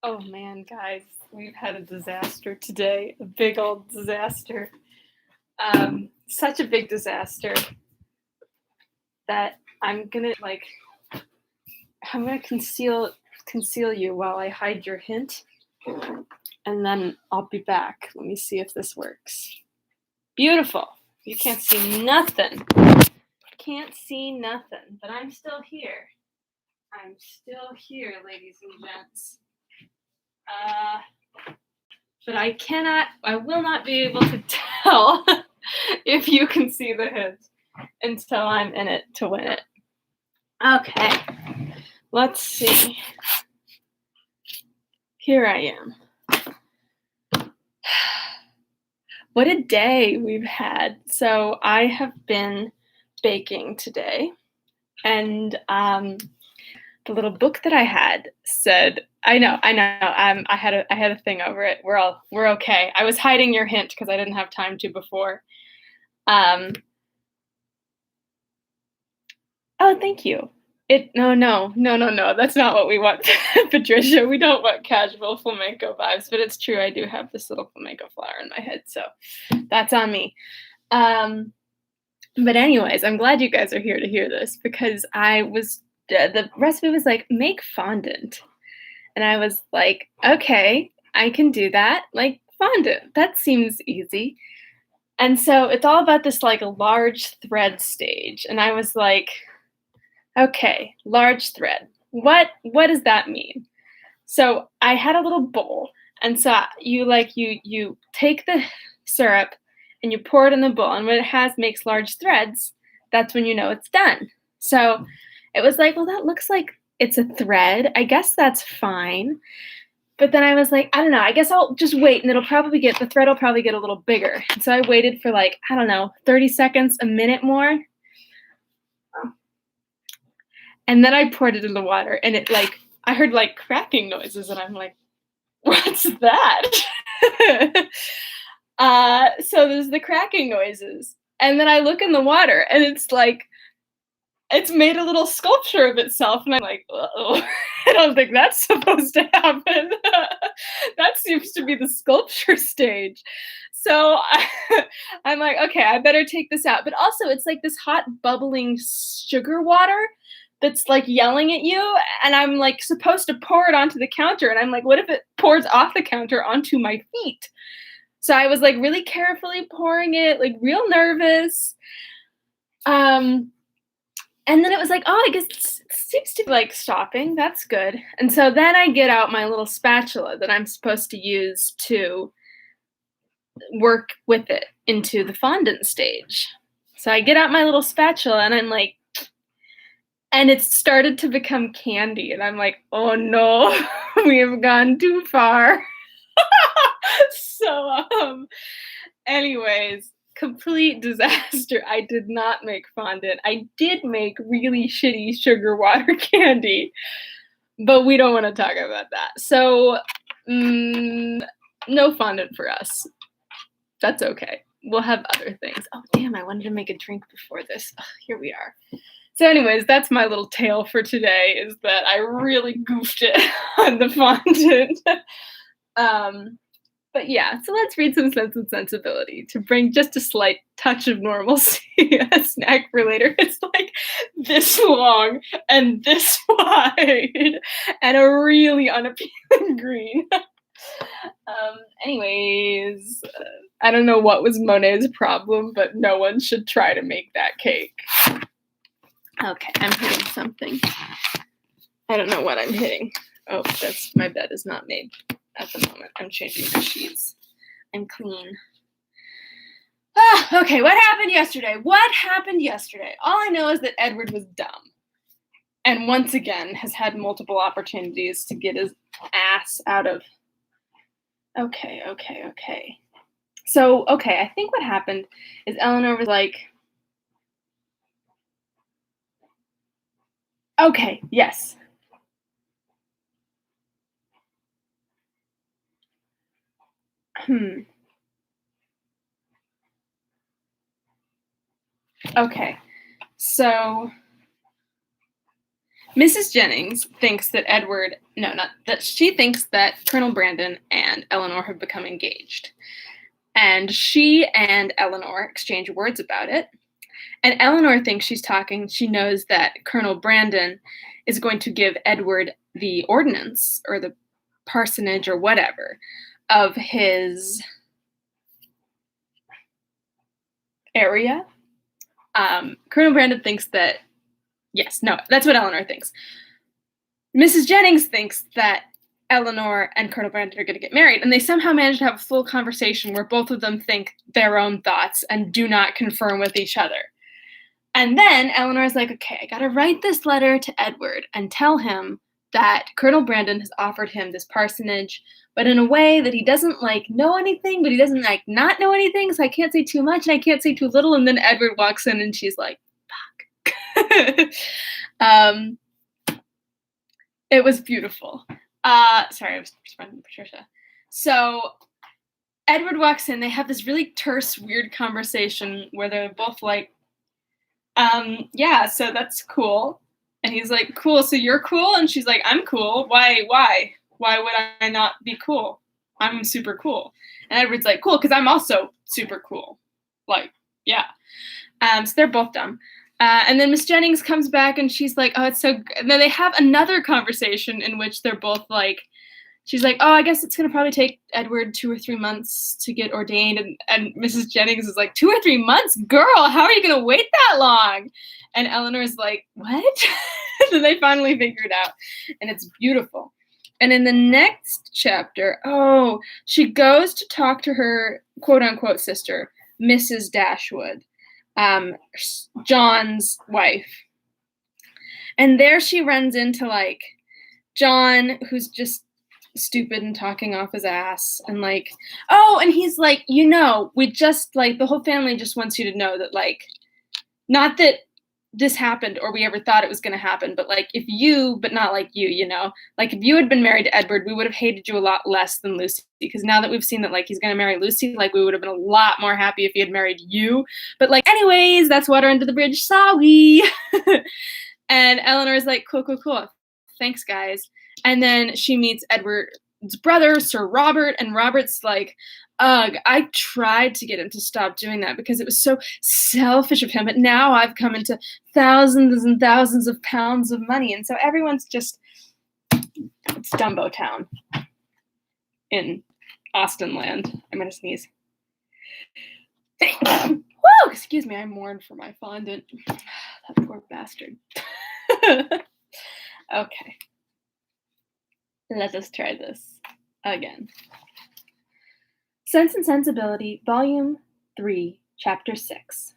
Oh man, guys, we've had a disaster today. A big old disaster. Such a big disaster that I'm gonna conceal you while I hide your hint, and then I'll be back. Let me see if this works. Beautiful. You can't see nothing. Can't see nothing, but I'm still here. I'm still here, ladies and gents. But I will not be able to tell if you can see the hint until I'm in it to win it. Okay, let's see. Here I am. What a day we've had. So I have been baking today, and the little book that I had said, I know. I had a thing over it. We're okay. I was hiding your hint because I didn't have time to before. Oh, thank you. No. That's not what we want, Patricia. We don't want casual flamenco vibes, but it's true. I do have this little flamenco flower in my head, so that's on me. But anyways, I'm glad you guys are here to hear this because the recipe was like, make fondant. And I was like, okay, I can do that. Like fondant, that seems easy. And so it's all about this like large thread stage. And I was like, okay, large thread. What does that mean? So I had a little bowl. And so you take the syrup and you pour it in the bowl. And when it makes large threads, that's when you know it's done. So it was like, well, that looks like it's a thread. I guess that's fine. But then I was like, I don't know. I guess I'll just wait and the thread will probably get a little bigger. And so I waited for 30 seconds, a minute more. And then I poured it in the water and I heard cracking noises and I'm like, what's that? So there's the cracking noises. And then I look in the water and it's made a little sculpture of itself. And I'm like, uh-oh, I don't think that's supposed to happen. That seems to be the sculpture stage. So I'm like, okay, I better take this out. But also it's like this hot bubbling sugar water that's yelling at you. And I'm supposed to pour it onto the counter. And I'm like, what if it pours off the counter onto my feet? So I was really carefully pouring it, real nervous. And then it was oh, I guess it seems to be stopping. That's good. And so then I get out my little spatula that I'm supposed to use to work with it into the fondant stage. So I get out my little spatula and I'm like, and it started to become candy. And I'm like, oh no, we have gone too far. So, anyways, complete disaster. I did not make fondant. I did make really shitty sugar water candy, but we don't want to talk about that. So, no fondant for us. That's okay. We'll have other things. Oh, damn, I wanted to make a drink before this. Ugh, here we are. So anyways, that's my little tale for today, is that I really goofed it on the fondant. But yeah, so let's read some Sense and Sensibility to bring just a slight touch of normalcy. A snack for later. It's this long and this wide and a really unappealing green. Anyways, I don't know what was Monet's problem, but no one should try to make that cake. Okay, I'm hitting something. I don't know what I'm hitting. Oh, my bed is not made at the moment. I'm changing the sheets. I'm clean. Okay, what happened yesterday? All I know is that Edward was dumb. And once again has had multiple opportunities to get his ass out of... Okay. So, I think what happened is Eleanor was like... Okay, yes. Okay, so Mrs. Jennings thinks that she thinks that Colonel Brandon and Eleanor have become engaged. And she and Eleanor exchange words about it. And Eleanor thinks she knows that Colonel Brandon is going to give Edward the ordnance or the parsonage or whatever of his area. Colonel Brandon thinks that, that's what Eleanor thinks. Mrs. Jennings thinks that Eleanor and Colonel Brandon are going to get married, and they somehow manage to have a full conversation where both of them think their own thoughts and do not confirm with each other. And then Eleanor's like, okay, I got to write this letter to Edward and tell him that Colonel Brandon has offered him this parsonage, but in a way that he doesn't know anything, but he doesn't not know anything, so I can't say too much and I can't say too little. And then Edward walks in and she's like, fuck. It was beautiful. Sorry, I was responding to Patricia. So Edward walks in, they have this really terse, weird conversation where they're both like, yeah, so that's cool. And he's like, cool, so you're cool? And she's like, I'm cool. Why? Why would I not be cool? I'm super cool. And Edward's like, cool, because I'm also super cool. Yeah. So they're both dumb. And then Miss Jennings comes back and she's like, oh, it's so good. And then they have another conversation in which they're both like, she's like, oh, I guess it's going to probably take Edward 2 or 3 months to get ordained. And Mrs. Jennings is like, 2 or 3 months? Girl, how are you going to wait that long? And Eleanor's like, what? Then they finally figure it out. And it's beautiful. And in the next chapter, she goes to talk to her quote-unquote sister, Mrs. Dashwood, John's wife. And there she runs into, John, who's just stupid and talking off his ass, and and he's like, we just the whole family just wants you to know that not that this happened or we ever thought it was going to happen, but if you if you had been married to Edward, we would have hated you a lot less than Lucy, because now that we've seen that he's going to marry Lucy, we would have been a lot more happy if he had married you, but anyways, that's water under the bridge, sorry. And Eleanor's like, cool, thanks guys. And then she meets Edward's brother, Sir Robert, and Robert's like, ugh, I tried to get him to stop doing that because it was so selfish of him, but now I've come into thousands and thousands of pounds of money, and so everyone's just, it's Dumbo Town in Austin land. I'm gonna sneeze. Woo! Excuse me, I mourned for my fondant. That poor bastard. Okay. Let us try this again. Sense and Sensibility, Volume 3, Chapter 6.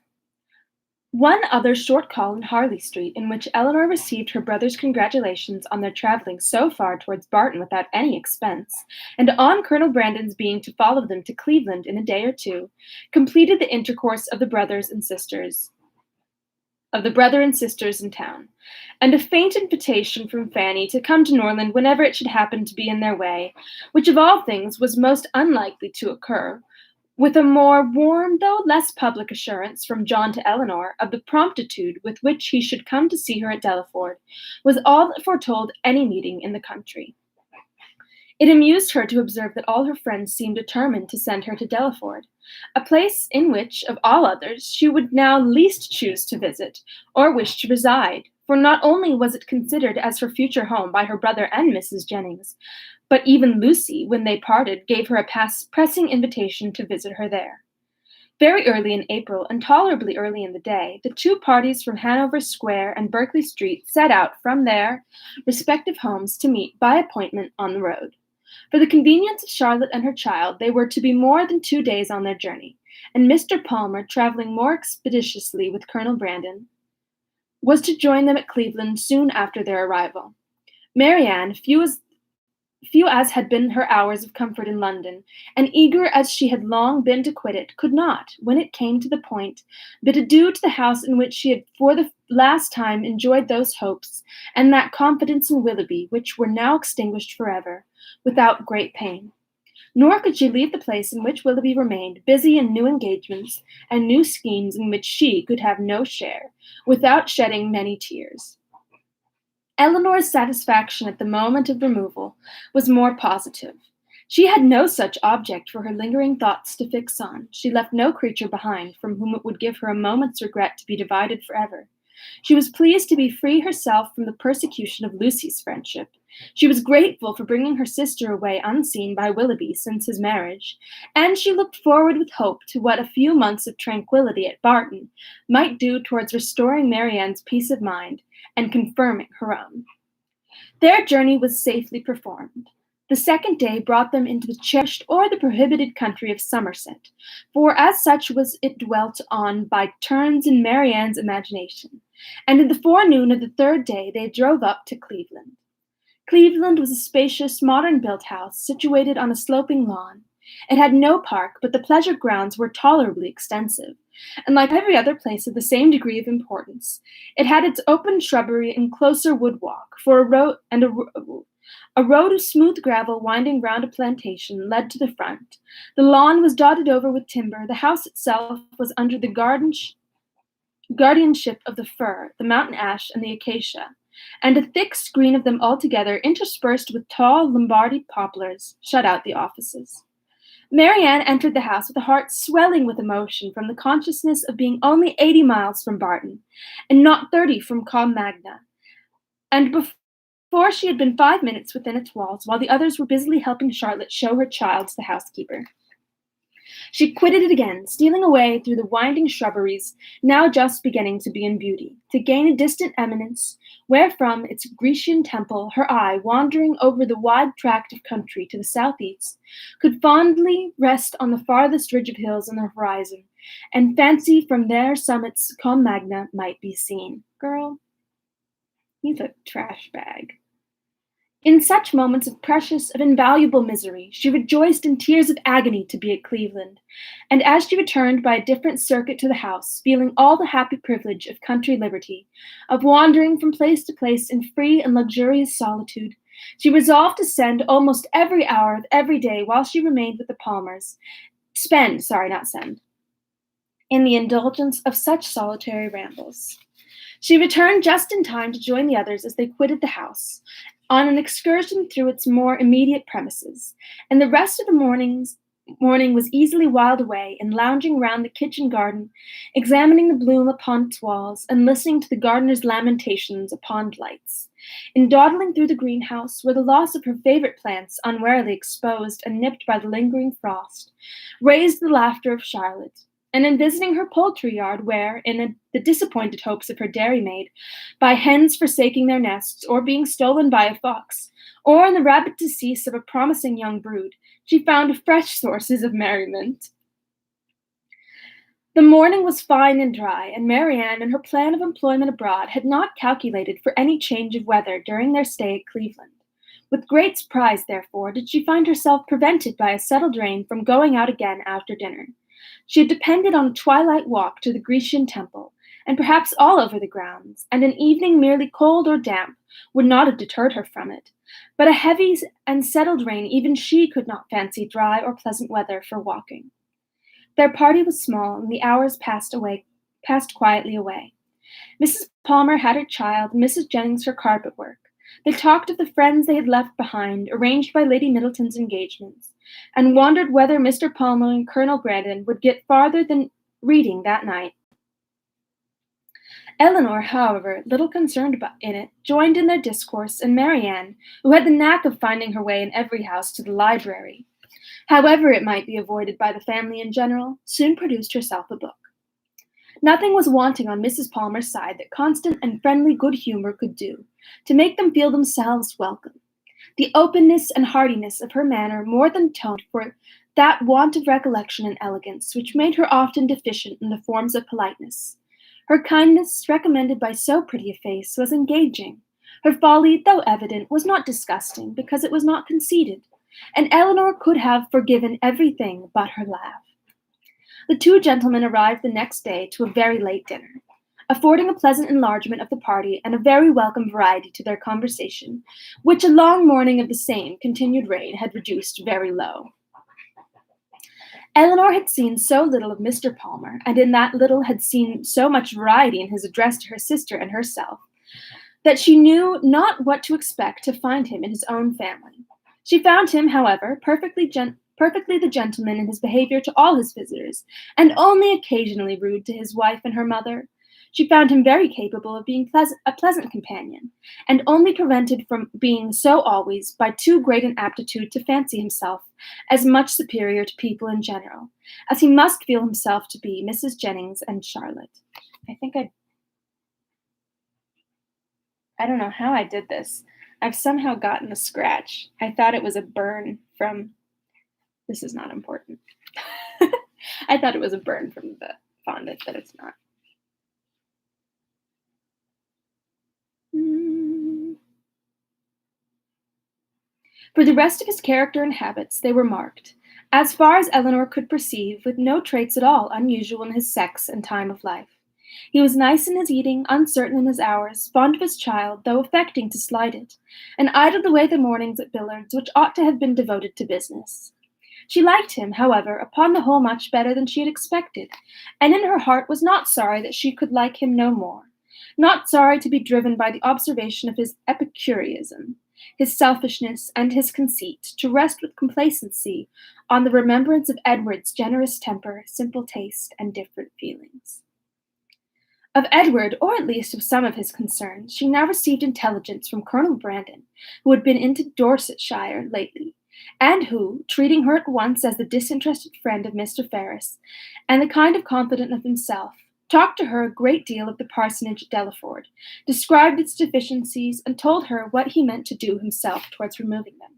One other short call in Harley Street, in which Eleanor received her brother's congratulations on their traveling so far towards Barton without any expense, and on Colonel Brandon's being to follow them to Cleveland in a day or two, completed the intercourse of the brother and sisters in town, and a faint invitation from Fanny to come to Norland whenever it should happen to be in their way, which of all things was most unlikely to occur, with a more warm though less public assurance from John to Eleanor of the promptitude with which he should come to see her at Delaford, was all that foretold any meeting in the country. It amused her to observe that all her friends seemed determined to send her to Delaford, a place in which, of all others, she would now least choose to visit, or wish to reside, for not only was it considered as her future home by her brother and Mrs. Jennings, but even Lucy, when they parted, gave her a pressing invitation to visit her there. Very early in April, and tolerably early in the day, the two parties from Hanover Square and Berkeley Street set out from their respective homes to meet by appointment on the road. For the convenience of Charlotte and her child, they were to be more than 2 days on their journey, and Mr. Palmer, traveling more expeditiously with Colonel Brandon, was to join them at Cleveland soon after their arrival. Marianne, few as had been her hours of comfort in London, and eager as she had long been to quit it, could not, when it came to the point, bid adieu to the house in which she had for the last time enjoyed those hopes and that confidence in Willoughby which were now extinguished forever, without great pain. Nor could she leave the place in which Willoughby remained, busy in new engagements and new schemes in which she could have no share, without shedding many tears. Eleanor's satisfaction at the moment of removal was more positive. She had no such object for her lingering thoughts to fix on. She left no creature behind from whom it would give her a moment's regret to be divided forever. She was pleased to be free herself from the persecution of Lucy's friendship. She was grateful for bringing her sister away unseen by Willoughby since his marriage, and she looked forward with hope to what a few months of tranquillity at Barton might do towards restoring Marianne's peace of mind and confirming her own. Their journey was safely performed. The second day brought them into the cherished or the prohibited country of Somerset, for as such was it dwelt on by turns in Marianne's imagination, and in the forenoon of the third day they drove up to Cleveland. Cleveland was a spacious, modern-built house situated on a sloping lawn. It had no park, but the pleasure grounds were tolerably extensive, and like every other place of the same degree of importance, it had its open shrubbery and closer wood walk, for a road of smooth gravel winding round a plantation led to the front. The lawn was dotted over with timber. The house itself was under the guardianship of the fir, the mountain ash, and the acacia, and a thick screen of them altogether, interspersed with tall Lombardy poplars, shut out the offices. Marianne entered the house with a heart swelling with emotion from the consciousness of being only 80 miles from Barton, and not 30 from Combe Magna, and before she had been 5 minutes within its walls, while the others were busily helping Charlotte show her child to the housekeeper. She quitted it again, stealing away through the winding shrubberies, now just beginning to be in beauty, to gain a distant eminence, where from its Grecian temple her eye, wandering over the wide tract of country to the southeast, could fondly rest on the farthest ridge of hills on the horizon, and fancy from their summits Combe Magna might be seen. Girl, he's a trash bag. In such moments of precious, of invaluable misery, she rejoiced in tears of agony to be at Cleveland, and as she returned by a different circuit to the house, feeling all the happy privilege of country liberty, of wandering from place to place in free and luxurious solitude, she resolved to spend almost every hour of every day while she remained with the Palmers, in the indulgence of such solitary rambles. She returned just in time to join the others as they quitted the house, on an excursion through its more immediate premises, and the rest of the morning was easily whiled away in lounging round the kitchen garden, examining the bloom upon its walls, and listening to the gardener's lamentations upon lights, in dawdling through the greenhouse, where the loss of her favorite plants, unwarily exposed and nipped by the lingering frost, raised the laughter of Charlotte, and in visiting her poultry yard, where, in the disappointed hopes of her dairymaid, by hens forsaking their nests, or being stolen by a fox, or in the rapid decease of a promising young brood, she found fresh sources of merriment. The morning was fine and dry, and Marianne, in her plan of employment abroad, had not calculated for any change of weather during their stay at Cleveland. With great surprise, therefore, did she find herself prevented by a settled rain from going out again after dinner. She had depended on a twilight walk to the Grecian temple, and perhaps all over the grounds, and an evening merely cold or damp would not have deterred her from it. But a heavy and settled rain even she could not fancy dry or pleasant weather for walking. Their party was small, and the hours passed quietly away. Mrs. Palmer had her child, and Mrs. Jennings her carpet work. They talked of the friends they had left behind, arranged by Lady Middleton's engagements, and wondered whether Mr. Palmer and Colonel Brandon would get farther than reading that night. Eleanor, however, little concerned in it, joined in their discourse, and Marianne, who had the knack of finding her way in every house to the library, however it might be avoided by the family in general, soon produced herself a book. Nothing was wanting on Mrs. Palmer's side that constant and friendly good humor could do, to make them feel themselves welcome. The openness and heartiness of her manner more than atoned for that want of recollection and elegance which made her often deficient in the forms of politeness. Her kindness, recommended by so pretty a face, was engaging. Her folly, though evident, was not disgusting, because it was not conceited, and Eleanor could have forgiven everything but her laugh. The two gentlemen arrived the next day to a very late dinner, affording a pleasant enlargement of the party and a very welcome variety to their conversation, which a long morning of the same continued rain had reduced very low. Eleanor had seen so little of Mr. Palmer, and in that little had seen so much variety in his address to her sister and herself, that she knew not what to expect to find him in his own family. She found him, however, perfectly the gentleman in his behavior to all his visitors, and only occasionally rude to his wife and her mother. She found him very capable of being a pleasant companion, and only prevented from being so always by too great an aptitude to fancy himself as much superior to people in general, as he must feel himself to be Mrs. Jennings and Charlotte. I think I don't know how I did this. I've somehow gotten a scratch. I thought it was a burn from. This is not important. I thought it was a burn from the fondant, but it's not. Mm. For the rest of his character and habits, they were marked, as far as Eleanor could perceive, with no traits at all unusual in his sex and time of life. He was nice in his eating, uncertain in his hours, fond of his child, though affecting to slight it, and idled away the mornings at billiards, which ought to have been devoted to business. She liked him, however, upon the whole much better than she had expected, and in her heart was not sorry that she could like him no more, not sorry to be driven by the observation of his epicureanism, his selfishness, and his conceit, to rest with complacency on the remembrance of Edward's generous temper, simple taste, and different feelings. Of Edward, or at least of some of his concerns, she now received intelligence from Colonel Brandon, who had been into Dorsetshire lately, and who, treating her at once as the disinterested friend of Mr. Ferris, and the kind of confidant of himself, talked to her a great deal of the parsonage at Delaford, described its deficiencies, and told her what he meant to do himself towards removing them.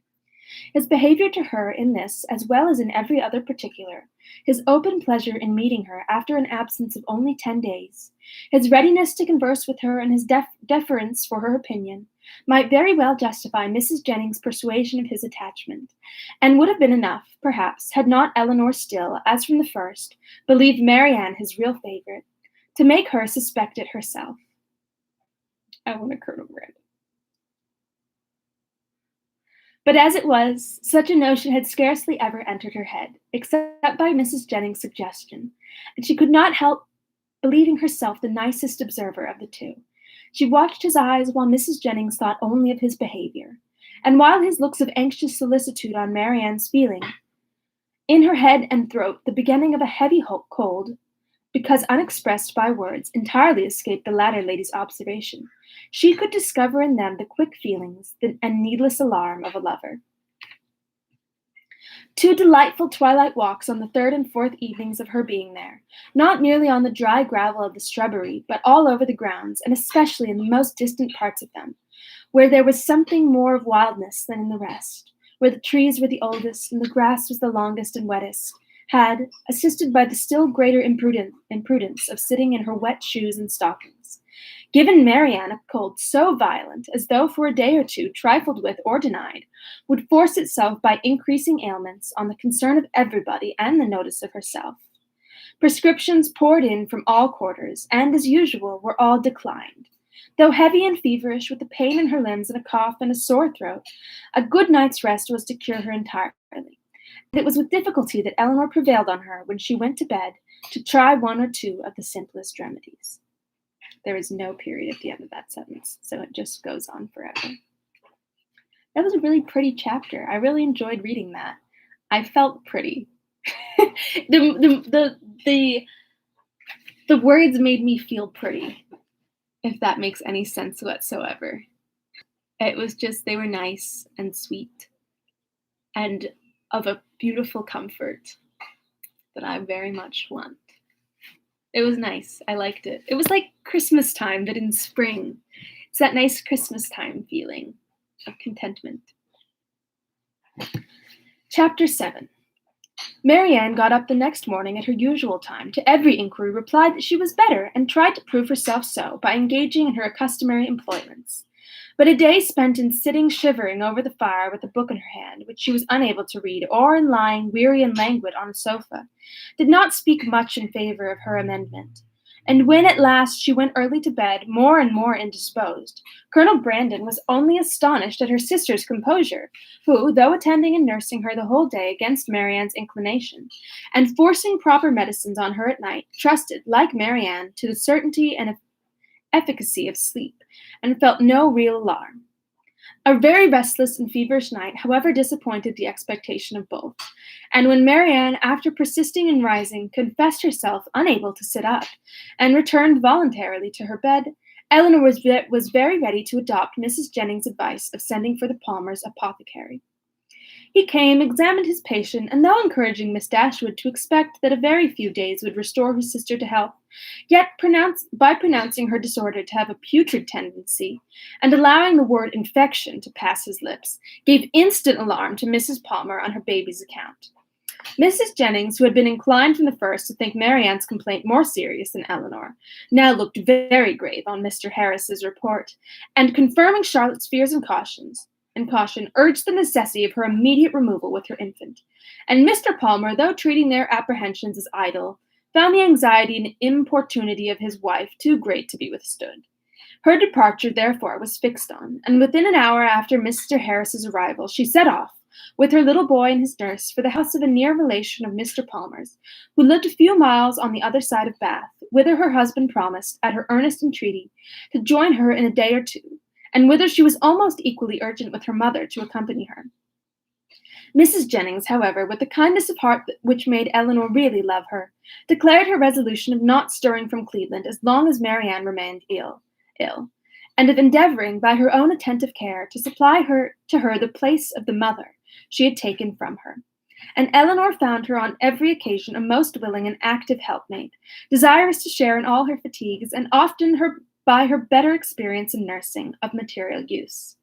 His behavior to her in this, as well as in every other particular, his open pleasure in meeting her after an absence of only 10 days, his readiness to converse with her, and his deference for her opinion, might very well justify Mrs. Jennings' persuasion of his attachment, and would have been enough, perhaps, had not Eleanor still, as from the first, believed Marianne his real favorite, to make her suspect it herself. I want a Colonel Brandon. But as it was, such a notion had scarcely ever entered her head, except by Mrs. Jennings' suggestion, and she could not help believing herself the nicest observer of the two. She watched his eyes while Mrs. Jennings thought only of his behavior, and while his looks of anxious solicitude on Marianne's feeling, in her head and throat the beginning of a heavy cold, because unexpressed by words, entirely escaped the latter lady's observation. She could discover in them the quick feelings and needless alarm of a lover. 2 delightful twilight walks on the 3rd and 4th evenings of her being there, not merely on the dry gravel of the shrubbery, but all over the grounds, and especially in the most distant parts of them, where there was something more of wildness than in the rest, where the trees were the oldest and the grass was the longest and wettest, had, assisted by the still greater imprudence of sitting in her wet shoes and stockings, given Marianne a cold so violent as though for a day or two trifled with or denied, would force itself by increasing ailments on the concern of everybody and the notice of herself. Prescriptions poured in from all quarters, and, as usual, were all declined. Though heavy and feverish, with a pain in her limbs and a cough and a sore throat, a good night's rest was to cure her entirely. And it was with difficulty that Eleanor prevailed on her, when she went to bed, to try 1 or 2 of the simplest remedies. There is no period at the end of that sentence, so it just goes on forever. That was a really pretty chapter. I really enjoyed reading that. I felt pretty. the words made me feel pretty, if that makes any sense whatsoever. It was just, they were nice and sweet and of a beautiful comfort that I very much want. It was nice. I liked it. It was like Christmas time, but in spring. It's that nice Christmas time feeling of contentment. Chapter 7. Marianne got up the next morning at her usual time, to every inquiry replied that she was better, and tried to prove herself so by engaging in her customary employments. But a day spent in sitting shivering over the fire with a book in her hand, which she was unable to read, or in lying weary and languid on a sofa, did not speak much in favor of her amendment. And when at last she went early to bed, more and more indisposed, Colonel Brandon was only astonished at her sister's composure, who, though attending and nursing her the whole day against Marianne's inclination, and forcing proper medicines on her at night, trusted, like Marianne, to the certainty efficacy of sleep, and felt no real alarm. A very restless and feverish night, however, disappointed the expectation of both, and when Marianne, after persisting in rising, confessed herself unable to sit up, and returned voluntarily to her bed, Eleanor was very ready to adopt Mrs. Jennings' advice of sending for the Palmers' apothecary. He came, examined his patient, and though encouraging Miss Dashwood to expect that a very few days would restore her sister to health, yet by pronouncing her disorder to have a putrid tendency, and allowing the word infection to pass his lips, gave instant alarm to Mrs. Palmer on her baby's account. Mrs. Jennings, who had been inclined from the first to think Marianne's complaint more serious than Eleanor, now looked very grave on Mr. Harris's report, and confirming Charlotte's fears and caution, urged the necessity of her immediate removal with her infant. And Mr. Palmer, though treating their apprehensions as idle, found the anxiety and importunity of his wife too great to be withstood. Her departure, therefore, was fixed on, and within an hour after Mr. Harris's arrival, she set off, with her little boy and his nurse, for the house of a near relation of Mr. Palmer's, who lived a few miles on the other side of Bath, whither her husband promised, at her earnest entreaty, to join her in a day or two, and whither she was almost equally urgent with her mother to accompany her. Mrs. Jennings, however, with the kindness of heart which made Eleanor really love her, declared her resolution of not stirring from Cleveland as long as Marianne remained ill, and of endeavoring, by her own attentive care, to supply to her the place of the mother she had taken from her. And Eleanor found her on every occasion a most willing and active helpmate, desirous to share in all her fatigues, and often by her better experience in nursing, of material use.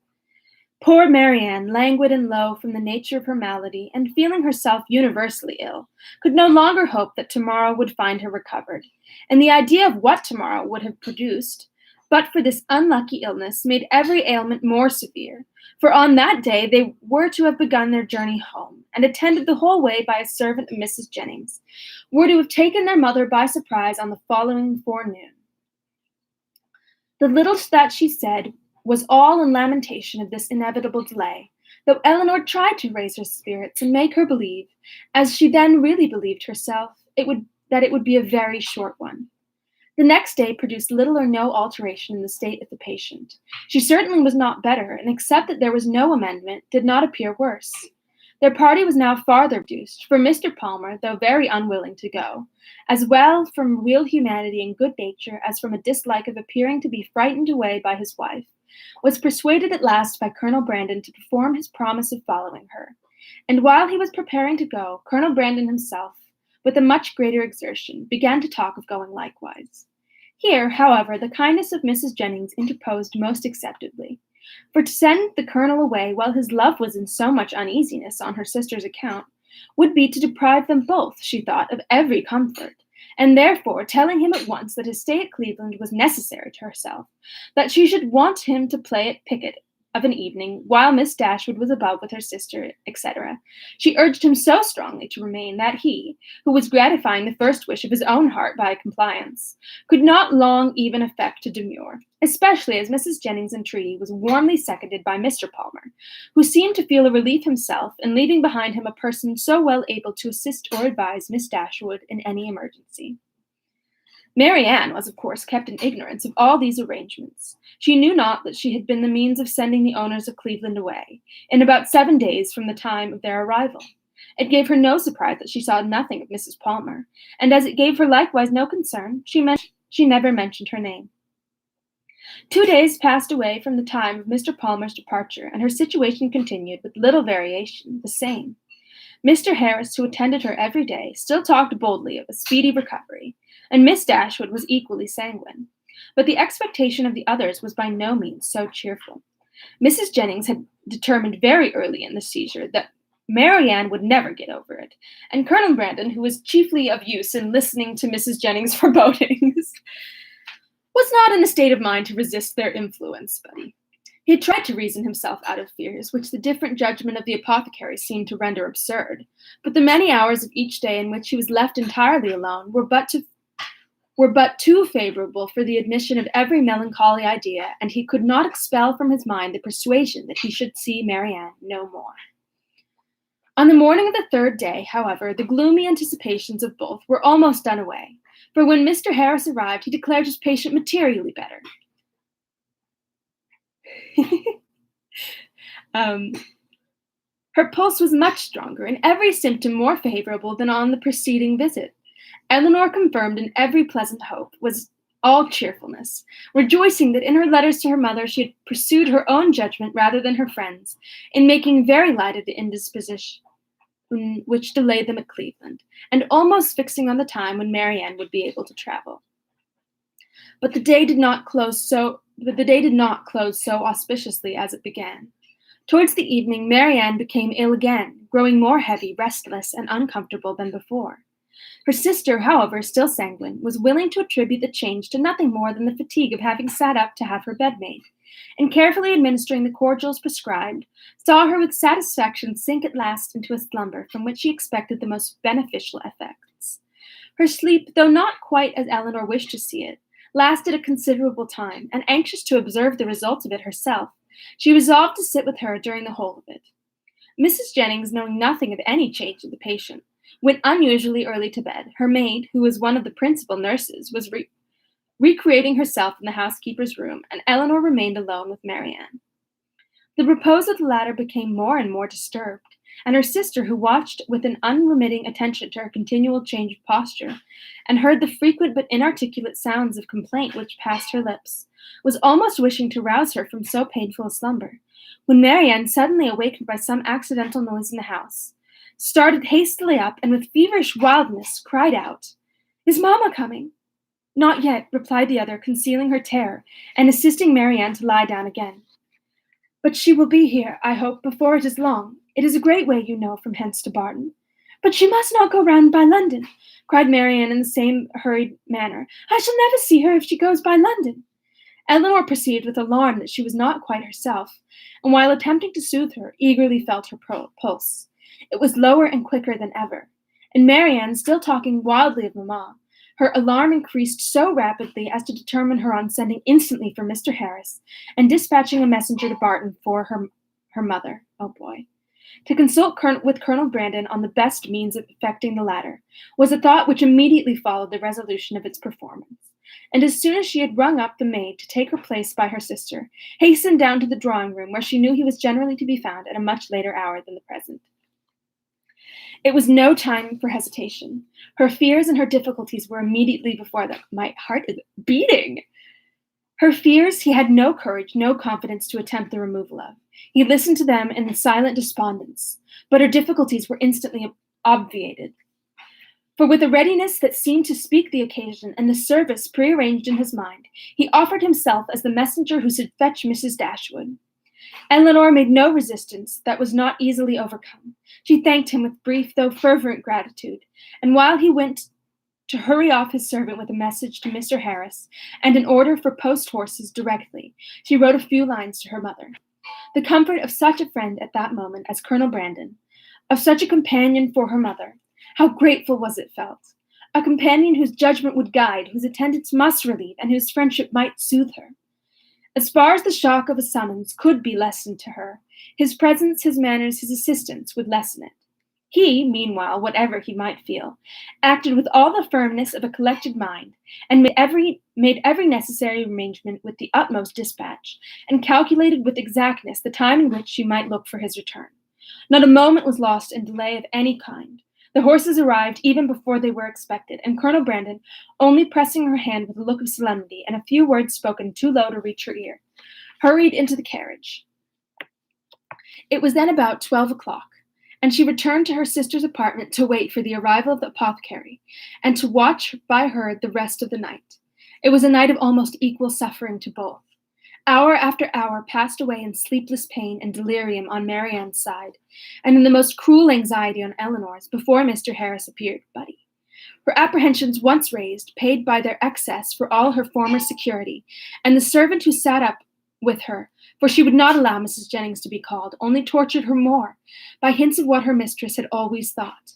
Poor Marianne, languid and low from the nature of her malady, and feeling herself universally ill, could no longer hope that tomorrow would find her recovered, and the idea of what tomorrow would have produced, but for this unlucky illness, made every ailment more severe, for on that day they were to have begun their journey home, and attended the whole way by a servant of Mrs. Jennings, were to have taken their mother by surprise on the following forenoon. The little that she said was all in lamentation of this inevitable delay, though Eleanor tried to raise her spirits and make her believe, as she then really believed herself, that it would be a very short one. The next day produced little or no alteration in the state of the patient. She certainly was not better, and except that there was no amendment, did not appear worse. Their party was now farther reduced, for Mr. Palmer, though very unwilling to go, as well from real humanity and good nature as from a dislike of appearing to be frightened away by his wife, was persuaded at last by Colonel Brandon to perform his promise of following her. And while he was preparing to go, Colonel Brandon himself, with a much greater exertion, began to talk of going likewise. Here, however, the kindness of Mrs. Jennings interposed most acceptably. For to send the colonel away while his love was in so much uneasiness on her sister's account would be to deprive them both, she thought, of every comfort, and therefore, telling him at once that his stay at Cleveland was necessary to herself, that she should want him to play at piquet of an evening while Miss Dashwood was above with her sister, etc., she urged him so strongly to remain that he, who was gratifying the first wish of his own heart by compliance, could not long even affect to demur, especially as Mrs. Jennings' entreaty was warmly seconded by Mr. Palmer, who seemed to feel a relief himself in leaving behind him a person so well able to assist or advise Miss Dashwood in any emergency. Marianne was, of course, kept in ignorance of all these arrangements. She knew not that she had been the means of sending the owners of Cleveland away, in about 7 days from the time of their arrival. It gave her no surprise that she saw nothing of Mrs. Palmer, and as it gave her likewise no concern, she never mentioned her name. 2 days passed away from the time of Mr. Palmer's departure, and her situation continued, with little variation, the same. Mr. Harris, who attended her every day, still talked boldly of a speedy recovery, and Miss Dashwood was equally sanguine. But the expectation of the others was by no means so cheerful. Mrs. Jennings had determined very early in the seizure that Marianne would never get over it, and Colonel Brandon, who was chiefly of use in listening to Mrs. Jennings' forebodings, was not in a state of mind to resist their influence, he had tried to reason himself out of fears, which the different judgment of the apothecary seemed to render absurd, but the many hours of each day in which he was left entirely alone were but too favorable for the admission of every melancholy idea, and he could not expel from his mind the persuasion that he should see Marianne no more. On the morning of the 3rd day, however, the gloomy anticipations of both were almost done away, for when Mr. Harris arrived, he declared his patient materially better, um, Her pulse was much stronger, and every symptom more favorable than on the preceding visit. Eleanor, confirmed in every pleasant hope, was all cheerfulness, rejoicing that in her letters to her mother she had pursued her own judgment rather than her friends, in making very light of the indisposition which delayed them at Cleveland, and almost fixing on the time when Marianne would be able to travel. But the day did not close so auspiciously as it began. Towards the evening, Marianne became ill again, growing more heavy, restless, and uncomfortable than before. Her sister, however, still sanguine, was willing to attribute the change to nothing more than the fatigue of having sat up to have her bed made, and carefully administering the cordials prescribed, saw her with satisfaction sink at last into a slumber from which she expected the most beneficial effects. Her sleep, though not quite as Eleanor wished to see it, lasted a considerable time, and anxious to observe the results of it herself, she resolved to sit with her during the whole of it. Mrs. Jennings, knowing nothing of any change in the patient, went unusually early to bed. Her maid, who was one of the principal nurses, was recreating herself in the housekeeper's room, and Eleanor remained alone with Marianne. The repose of the latter became more and more disturbed, and her sister, who watched with an unremitting attention to her continual change of posture, and heard the frequent but inarticulate sounds of complaint which passed her lips, was almost wishing to rouse her from so painful a slumber, when Marianne, suddenly awakened by some accidental noise in the house, started hastily up, and with feverish wildness cried out, "Is mamma coming?" "Not yet," replied the other, concealing her terror, and assisting Marianne to lie down again. "But she will be here, I hope, before it is long. It is a great way, you know, from hence to Barton." "But she must not go round by London," cried Marianne in the same hurried manner. "I shall never see her if she goes by London." Eleanor perceived with alarm that she was not quite herself, and while attempting to soothe her, eagerly felt her pulse. It was lower and quicker than ever, and Marianne, still talking wildly of mamma, her alarm increased so rapidly as to determine her on sending instantly for Mr. Harris, and dispatching a messenger to Barton for her mother. Oh boy. To consult with Colonel Brandon on the best means of effecting the latter was a thought which immediately followed the resolution of its performance, and as soon as she had rung up the maid to take her place by her sister, hastened down to the drawing-room, where she knew he was generally to be found at a much later hour than the present. It was no time for hesitation. Her fears and her difficulties were immediately before them. My heart is beating. Her fears he had no courage, no confidence to attempt the removal of. He listened to them in silent despondence, but her difficulties were instantly obviated. For with a readiness that seemed to speak the occasion and the service prearranged in his mind, he offered himself as the messenger who should fetch Mrs. Dashwood. Eleanor made no resistance that was not easily overcome. She thanked him with brief though fervent gratitude, and while he went to hurry off his servant with a message to Mr. Harris and an order for post horses directly, she wrote a few lines to her mother. The comfort of such a friend at that moment as Colonel Brandon, of such a companion for her mother, how grateful was it felt! A companion whose judgment would guide, whose attendance must relieve, and whose friendship might soothe her. As far as the shock of a summons could be lessened to her, his presence, his manners, his assistance would lessen it. He, meanwhile, whatever he might feel, acted with all the firmness of a collected mind, and made every necessary arrangement with the utmost dispatch, and calculated with exactness the time in which she might look for his return. Not a moment was lost in delay of any kind. The horses arrived even before they were expected, and Colonel Brandon, only pressing her hand with a look of solemnity and a few words spoken too low to reach her ear, hurried into the carriage. It was then about 12 o'clock, and she returned to her sister's apartment to wait for the arrival of the apothecary, and to watch by her the rest of the night. It was a night of almost equal suffering to both. Hour after hour passed away in sleepless pain and delirium on Marianne's side, and in the most cruel anxiety on Eleanor's, before Mr. Harris appeared, Buddy. Her apprehensions once raised, paid by their excess for all her former security, and the servant who sat up with her, for she would not allow Mrs. Jennings to be called, only tortured her more, by hints of what her mistress had always thought.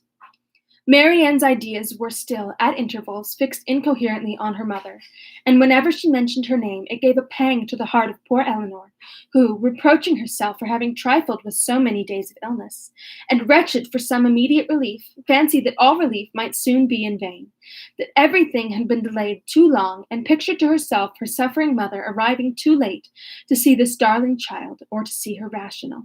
Marianne's ideas were still, at intervals, fixed incoherently on her mother, and whenever she mentioned her name, it gave a pang to the heart of poor Eleanor, who, reproaching herself for having trifled with so many days of illness, and wretched for some immediate relief, fancied that all relief might soon be in vain, that everything had been delayed too long, and pictured to herself her suffering mother arriving too late to see this darling child or to see her rational.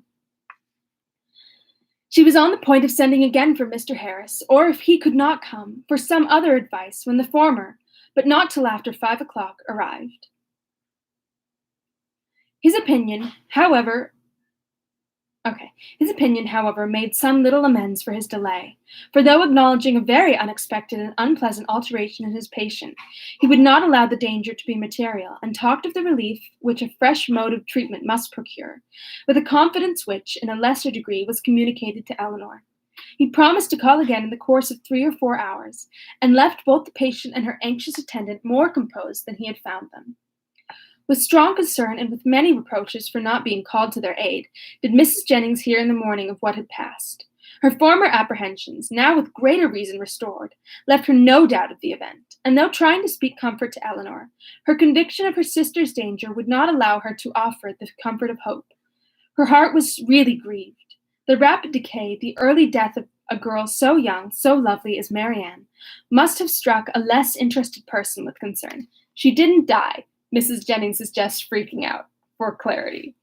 She was on the point of sending again for Mr. Harris, or if he could not come, for some other advice, when the former, but not till after 5 o'clock, arrived. His opinion, however, made some little amends for his delay, for though acknowledging a very unexpected and unpleasant alteration in his patient, he would not allow the danger to be material, and talked of the relief which a fresh mode of treatment must procure, with a confidence which, in a lesser degree, was communicated to Eleanor. He promised to call again in the course of 3 or 4 hours, and left both the patient and her anxious attendant more composed than he had found them. With strong concern and with many reproaches for not being called to their aid, did Mrs. Jennings hear in the morning of what had passed. Her former apprehensions, now with greater reason restored, left her no doubt of the event, and though trying to speak comfort to Eleanor, her conviction of her sister's danger would not allow her to offer the comfort of hope. Her heart was really grieved. The rapid decay, the early death of a girl so young, so lovely as Marianne, must have struck a less interested person with concern. She didn't die, Mrs. Jennings is just freaking out, for clarity.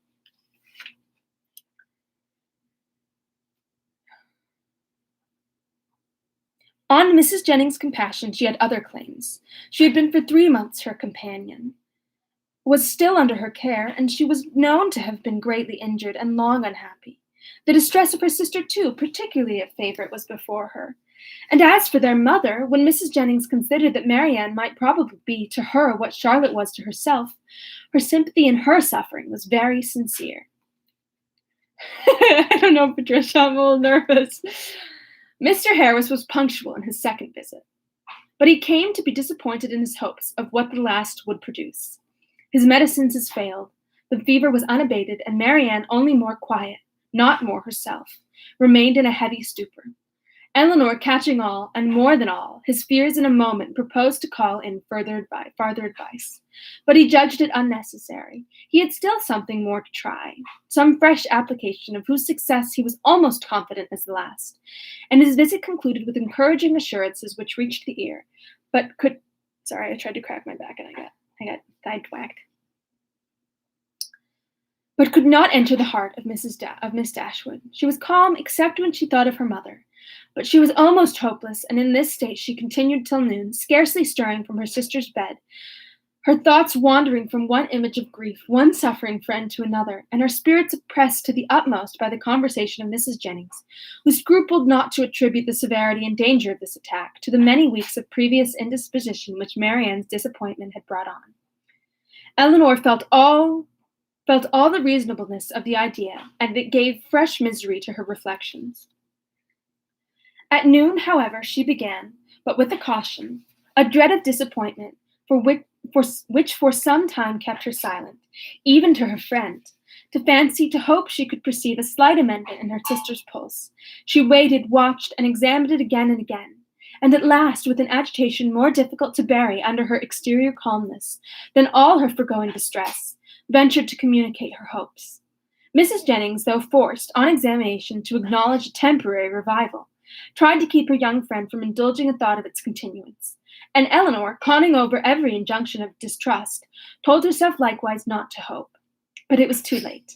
On Mrs. Jennings' compassion, she had other claims. She had been for 3 months her companion, was still under her care, and she was known to have been greatly injured and long unhappy. The distress of her sister, too, particularly a favorite, was before her. And as for their mother, when Mrs. Jennings considered that Marianne might probably be to her what Charlotte was to herself, her sympathy in her suffering was very sincere. I don't know, Patricia, I'm a little nervous. Mr. Harris was punctual in his second visit, but he came to be disappointed in his hopes of what the last would produce. His medicines had failed, the fever was unabated, and Marianne, only more quiet, not more herself, remained in a heavy stupor. Eleanor, catching all, and more than all, his fears in a moment, proposed to call in farther advice. But he judged it unnecessary. He had still something more to try, some fresh application of whose success he was almost confident as the last. And his visit concluded with encouraging assurances which reached the ear, but could sorry, I tried to crack my back and I got side-whacked. But could not enter the heart of Miss Dashwood. She was calm except when she thought of her mother. But she was almost hopeless, and in this state she continued till noon, scarcely stirring from her sister's bed, her thoughts wandering from one image of grief, one suffering friend to another, and her spirits oppressed to the utmost by the conversation of Mrs. Jennings, who scrupled not to attribute the severity and danger of this attack to the many weeks of previous indisposition which Marianne's disappointment had brought on. Eleanor felt all the reasonableness of the idea, and it gave fresh misery to her reflections. At noon, however, she began, but with a caution, a dread of disappointment, which for some time kept her silent, even to her friend, to hope she could perceive a slight amendment in her sister's pulse. She waited, watched, and examined it again and again, and at last, with an agitation more difficult to bury under her exterior calmness than all her foregoing distress, ventured to communicate her hopes. Mrs. Jennings, though forced, on examination, to acknowledge a temporary revival, tried to keep her young friend from indulging a thought of its continuance, and Eleanor, conning over every injunction of distrust, told herself likewise not to hope. But it was too late.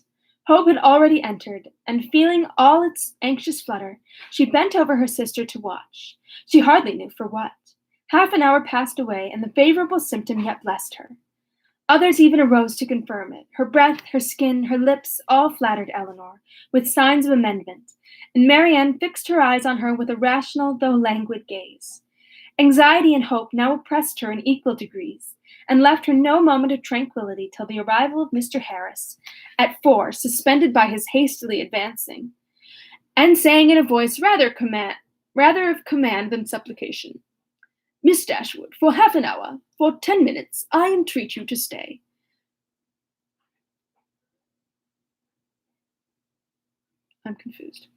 Hope had already entered, and feeling all its anxious flutter, she bent over her sister to watch. She hardly knew for what. Half an hour passed away, and the favorable symptom yet blessed her. Others even arose to confirm it. Her breath, her skin, her lips, all flattered Eleanor, with signs of amendment, and Marianne fixed her eyes on her with a rational though languid gaze. Anxiety and hope now oppressed her in equal degrees, and left her no moment of tranquillity till the arrival of Mr. Harris, at 4, suspended by his hastily advancing, and saying in a voice rather of command than supplication, "Miss Dashwood, for half an hour, for 10 minutes, I entreat you to stay." I'm confused.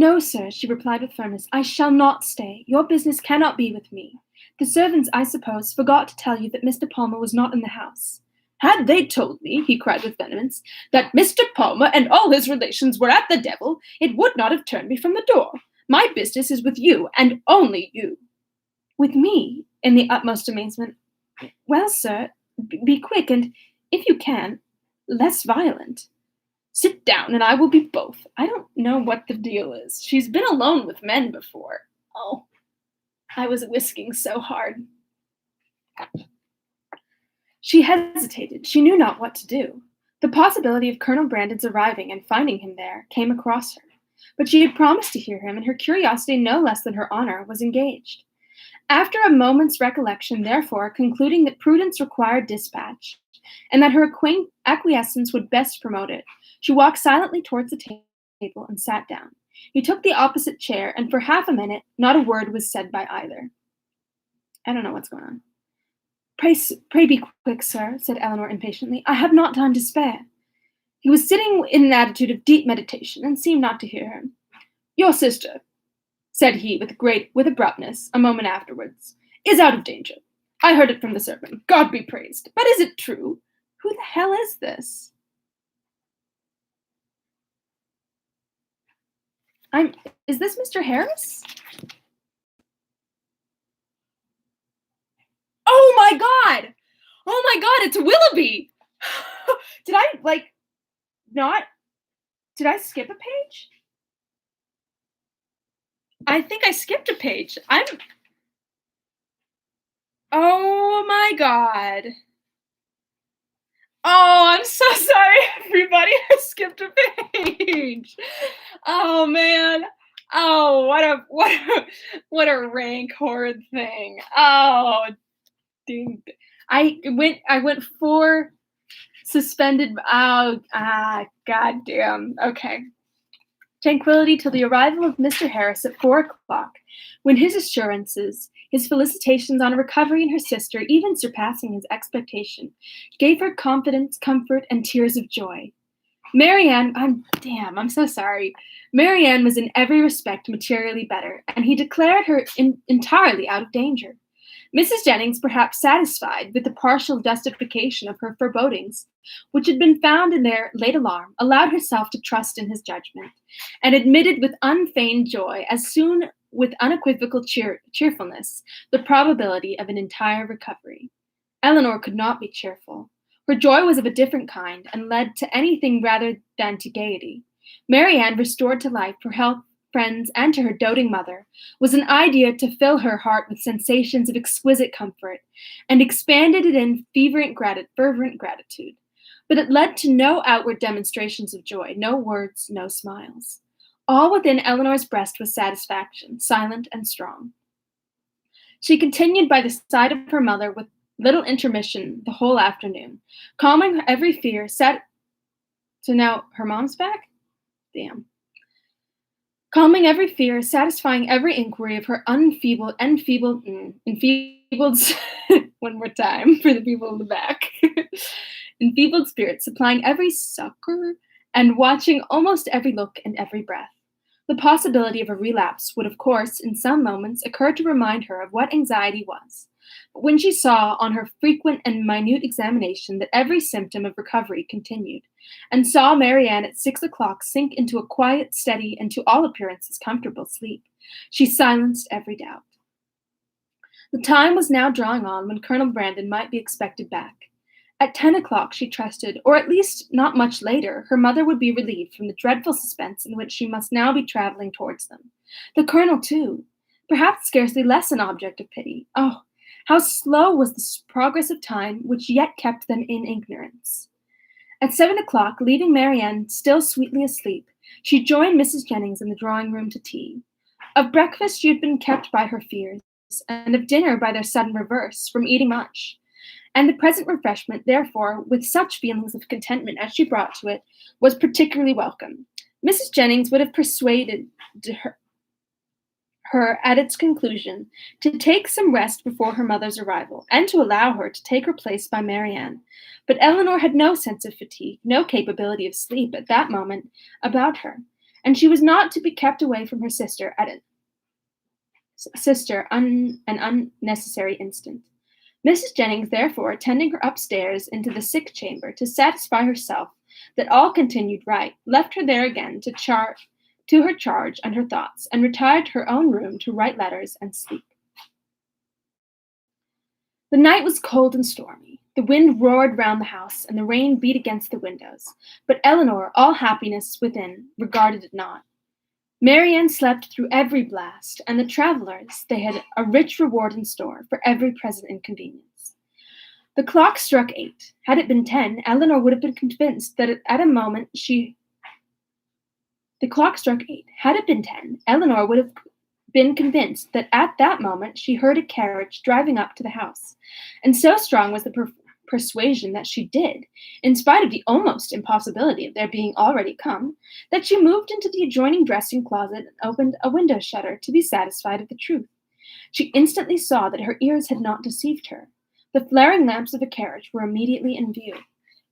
No, sir, she replied with firmness. I shall not stay. Your business cannot be with me. The servants, I suppose, forgot to tell you that Mr. Palmer was not in the house. Had they told me, he cried with vehemence, that Mr. Palmer and all his relations were at the devil, it would not have turned me from the door. My business is with you, and only you. With me? In the utmost amazement. Well, sir, be quick, and, if you can, less violent. Sit down, and I will be both. I don't know what the deal is. She's been alone with men before. Oh, I was whisking so hard. She hesitated. She knew not what to do. The possibility of Colonel Brandon's arriving and finding him there came across her. But she had promised to hear him, and her curiosity, no less than her honor, was engaged. After a moment's recollection, therefore, concluding that prudence required dispatch, and that her acquiescence would best promote it, she walked silently towards the table and sat down. He took the opposite chair, and for half a minute not a word was said by either. I don't know what's going on. Pray be quick, sir, said Eleanor impatiently. I have not time to spare. He was sitting in an attitude of deep meditation, and seemed not to hear her. Your sister, said he with abruptness, a moment afterwards, is out of danger. I heard it from the servant. God be praised. But is it true? Who the hell is this? Is this Mr. Harris? Oh my God! Oh my God, it's Willoughby! Did I skip a page? I think I skipped a page. Oh my God. Oh, I'm so sorry, everybody. I skipped a page. Oh man. Oh, what a rank horrid thing. Oh, dude. I went four suspended. Oh, goddamn. Okay. Tranquility till the arrival of Mr. Harris at 4 o'clock, when his assurances, his felicitations on a recovery in her sister, even surpassing his expectation, gave her confidence, comfort, and tears of joy. Marianne, I'm so sorry. Marianne was in every respect materially better, and he declared her entirely out of danger. Mrs. Jennings, perhaps satisfied with the partial justification of her forebodings, which had been found in their late alarm, allowed herself to trust in his judgment, and admitted with unfeigned joy, as soon with unequivocal cheerfulness, the probability of an entire recovery. Eleanor could not be cheerful. Her joy was of a different kind, and led to anything rather than to gaiety. Marianne, restored to life, for health, friends, and to her doting mother, was an idea to fill her heart with sensations of exquisite comfort, and expanded it in fervent gratitude. But it led to no outward demonstrations of joy, no words, no smiles. All within Eleanor's breast was satisfaction, silent and strong. She continued by the side of her mother with little intermission the whole afternoon, calming every fear. So now her mom's back? Damn. Calming every fear, satisfying every inquiry of her enfeebled, one more time for the people in the back, enfeebled spirit, supplying every succor, and watching almost every look and every breath. The possibility of a relapse would, of course, in some moments occur to remind her of what anxiety was. But when she saw, on her frequent and minute examination, that every symptom of recovery continued, and saw Marianne at 6 o'clock sink into a quiet, steady, and to all appearances comfortable sleep, she silenced every doubt. The time was now drawing on when Colonel Brandon might be expected back. At 10 o'clock, she trusted, or at least not much later, her mother would be relieved from the dreadful suspense in which she must now be traveling towards them. The colonel, too, perhaps scarcely less an object of pity. Oh, how slow was the progress of time which yet kept them in ignorance. At 7 o'clock, leaving Marianne still sweetly asleep, she joined Mrs. Jennings in the drawing-room to tea. Of breakfast she had been kept by her fears, and of dinner by their sudden reverse, from eating much. And the present refreshment, therefore, with such feelings of contentment as she brought to it, was particularly welcome. Mrs. Jennings would have persuaded her at its conclusion to take some rest before her mother's arrival, and to allow her to take her place by Marianne. But Eleanor had no sense of fatigue, no capability of sleep at that moment about her, and she was not to be kept away from her sister an unnecessary instant. Mrs. Jennings, therefore, attending her upstairs into the sick chamber to satisfy herself that all continued right, left her there again to her charge and her thoughts, and retired to her own room to write letters and sleep. The night was cold and stormy. The wind roared round the house, and the rain beat against the windows. But Eleanor, all happiness within, regarded it not. Marianne slept through every blast, and the travellers, they had a rich reward in store for every present inconvenience. The clock struck 8. Had it been 10, Eleanor would have been convinced that at a moment she... The clock struck 8. Had it been 10, Eleanor would have been convinced that at that moment she heard a carriage driving up to the house, and so strong was the persuasion that she did, in spite of the almost impossibility of their being already come, that she moved into the adjoining dressing closet and opened a window shutter to be satisfied of the truth. She instantly saw that her ears had not deceived her. The flaring lamps of the carriage were immediately in view.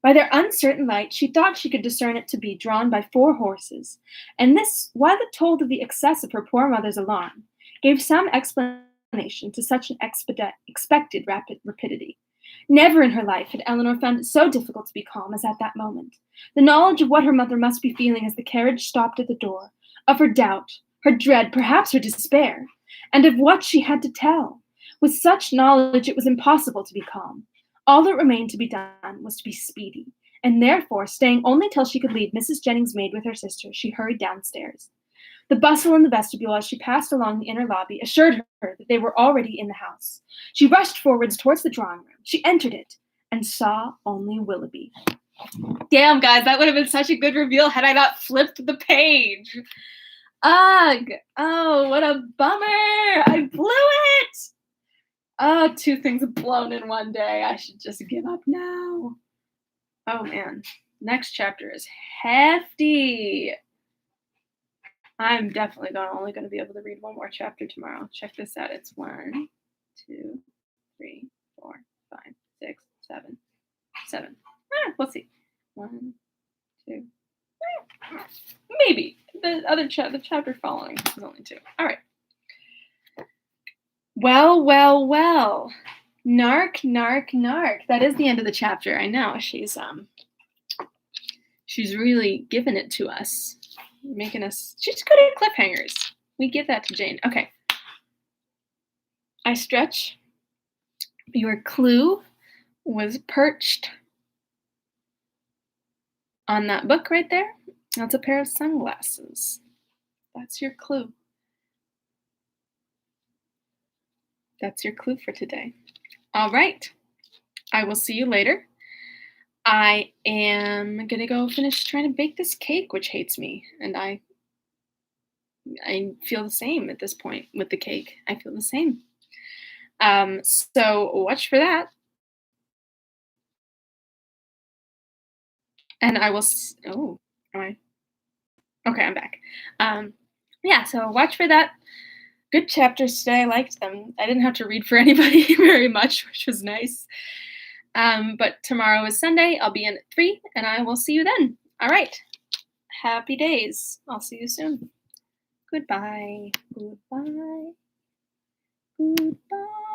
By their uncertain light, she thought she could discern it to be drawn by 4 horses, and this, while it told of the excess of her poor mother's alarm, gave some explanation to such an expected rapidity. Never in her life had Eleanor found it so difficult to be calm as at that moment. The knowledge of what her mother must be feeling as the carriage stopped at the door, of her doubt, her dread, perhaps her despair, and of what she had to tell. With such knowledge, it was impossible to be calm. All that remained to be done was to be speedy, and therefore, staying only till she could leave Mrs. Jennings' maid with her sister, she hurried downstairs. The bustle in the vestibule as she passed along the inner lobby assured her that they were already in the house. She rushed forwards towards the drawing room. She entered it and saw only Willoughby. Damn, guys, that would have been such a good reveal had I not flipped the page. Ugh! Oh, what a bummer! I blew it! Oh, 2 things blown in one day. I should just give up now. Oh, man. Next chapter is hefty. I'm definitely only going to be able to read one more chapter tomorrow. Check this out. It's 1, 2, 3, 4, 5, 6, 7, 7. We'll see. 1, 2. Maybe. The chapter following is only 2. All right. Well. Nark. That is the end of the chapter. I know. She's really giving it to us. She's good at cliffhangers. We give that to Jane. Okay. I stretch. Your clue was perched on that book right there. That's a pair of sunglasses. That's your clue. That's your clue for today. All right. I will see you later. I am going to go finish trying to bake this cake, which hates me. And I feel the same at this point with the cake. I feel the same. So watch for that. And I will, okay, I'm back. Yeah, so watch for that. Good chapters today. I liked them. I didn't have to read for anybody very much, which was nice. But tomorrow is Sunday. I'll be in at 3, and I will see you then. All right. Happy days. I'll see you soon. Goodbye. Goodbye. Goodbye.